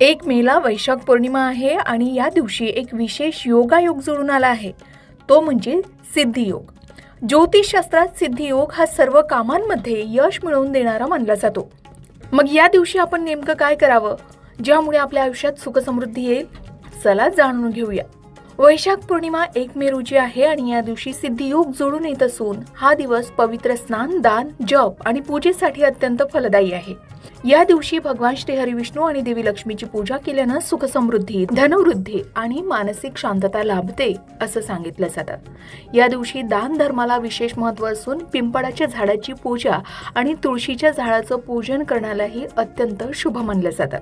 1 मेला वैशाख पौर्णिमा आहे आणि या दिवशी एक विशेष योगायोग जुळून आला आहे. तो म्हणजे सिद्धियोग. ज्योतिषशास्त्रात सिद्धियोग हा सर्व कामांमध्ये यश मिळवून देणारा मानला जातो. मग या दिवशी आपण नेमकं काय करावं ज्यामुळे आपल्या आयुष्यात सुख समृद्धी येईल? चला जाणून घेऊया. वैशाख पौर्णिमा 1 मे रोजी आहे आणि या दिवशी सिद्धियोग जोडून येत असून हा दिवस पवित्र स्नान, दान, जप आणि पूजेसाठी अत्यंत फलदायी आहे. या दिवशी भगवान श्री हरी विष्णू आणि देवी लक्ष्मीची पूजा केल्यानं सुख समृद्धी, धनवृद्धी आणि मानसिक शांतता लाभते असं सांगितलं जातं. या दिवशी दान धर्माला विशेष महत्त्व असून पिंपळाच्या झाडाची पूजा आणि तुळशीच्या झाडाचं पूजन करण्यालाही अत्यंत शुभ मानलं जातं.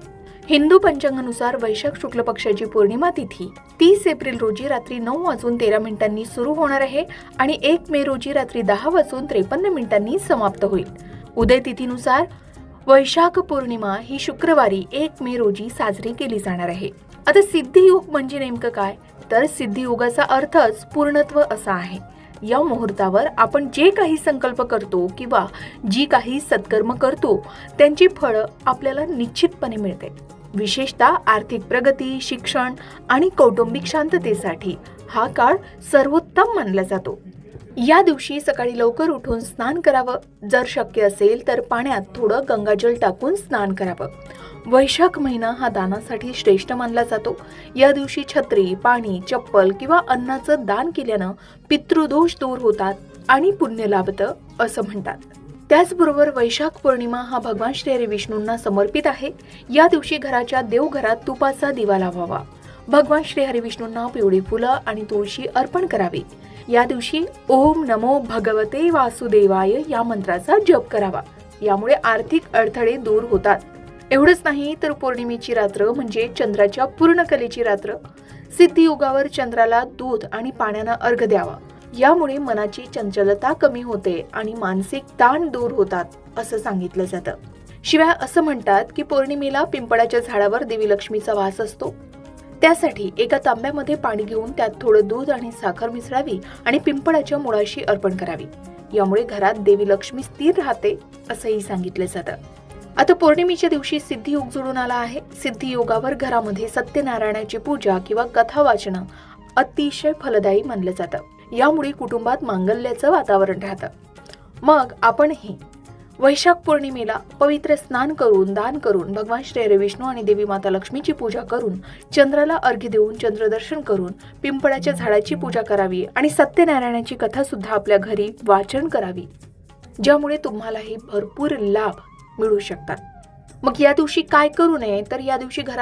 हिंदू पंचांगानुसार वैशाख शुक्ल पक्षाची पौर्णिमा तिथी 30 एप्रिल रोजी रात्री 9:13 सुरू होणार आहे आणि 1 मे रोजी रात्री 10:53 समाप्त होईल. उदय तिथीनुसार वैशाख पौर्णिमा ही शुक्रवारी 1 मे रोजी साजरी केली जाणार आहे. आता सिद्धियोग म्हणजे नेमकं काय? तर सिद्धियोगाचा अर्थच पूर्णत्व असा आहे. या मुहूर्तावर आपण जे काही संकल्प करतो किंवा जी काही सत्कर्म करतो त्यांची फळं आपल्याला निश्चितपणे मिळते. विशेषतः आर्थिक प्रगती, शिक्षण आणि कौटुंबिक शांततेसाठी हा काळ सर्वोत्तम मानला जातो. या दिवशी सकाळी लवकर उठून स्नान करावं. जर शक्य असेल तर पाण्यात थोडं गंगाजल टाकून स्नान करावं. वैशाख महिना हा दानासाठी श्रेष्ठ मानला जातो. या दिवशी छत्री, पाणी, चप्पल किंवा अन्नाचं दान केल्यानं पितृदोष दूर होतात आणि पुण्य लाभतं असं म्हणतात. त्याचबरोबर वैशाख पौर्णिमा हा भगवान श्री हरी विष्णूंना समर्पित आहे. या दिवशी घराच्या देवघरात तुपाचा दिवा लावावा. भगवान श्री हरी विष्णूंना पिवळी फुलं आणि तुळशी अर्पण करावी. या दिवशी ओम नमो भगवते वासुदेवाय या मंत्राचा जप करावा. यामुळे आर्थिक अडथळे दूर होतात. एवढंच नाही तर पौर्णिमेची रात्र म्हणजे चंद्राच्या पूर्ण कलेची रात्र. सिद्धियोगावर चंद्राला दूध आणि पाण्यानं अर्घ्य द्यावा. यामुळे मनाची चंचलता कमी होते आणि मानसिक ताण दूर होतात असं सांगितलं जातं. शिवाय असं म्हणतात की पौर्णिमेला पिंपळाच्या झाडावर देवी लक्ष्मीचा वास असतो. त्यासाठी एका तांब्यामध्ये पाणी घेऊन त्यात थोडं दूध आणि साखर मिसळावी आणि पिंपळाच्या मुळाशी अर्पण करावी. यामुळे घरात देवी लक्ष्मी स्थिर राहते असंही सांगितलं जातं. आता पौर्णिमेच्या दिवशी सिद्धियोग जुळून आला आहे. सिद्धियोगावर घरामध्ये सत्यनारायणाची पूजा किंवा कथा वाचणं अतिशय फलदायी मानलं जातं. यामुळे कुटुंबात मांगल्याचं वातावरण राहतं. मग आपणही वैशाख पौर्णिमेला पवित्र स्नान करून, दान करून, भगवान श्री हरी विष्णू आणि देवी माता लक्ष्मीची पूजा करून, चंद्राला अर्घ्य देऊन, चंद्रदर्शन करून, पिंपळाच्या झाडाची पूजा करावी आणि सत्यनारायणाची कथा सुद्धा आपल्या घरी वाचन करावी. ज्यामुळे तुम्हालाही भरपूर लाभ मिळू शकतात. मग या दिवशी काय करू नये? तर या दिवशी घरात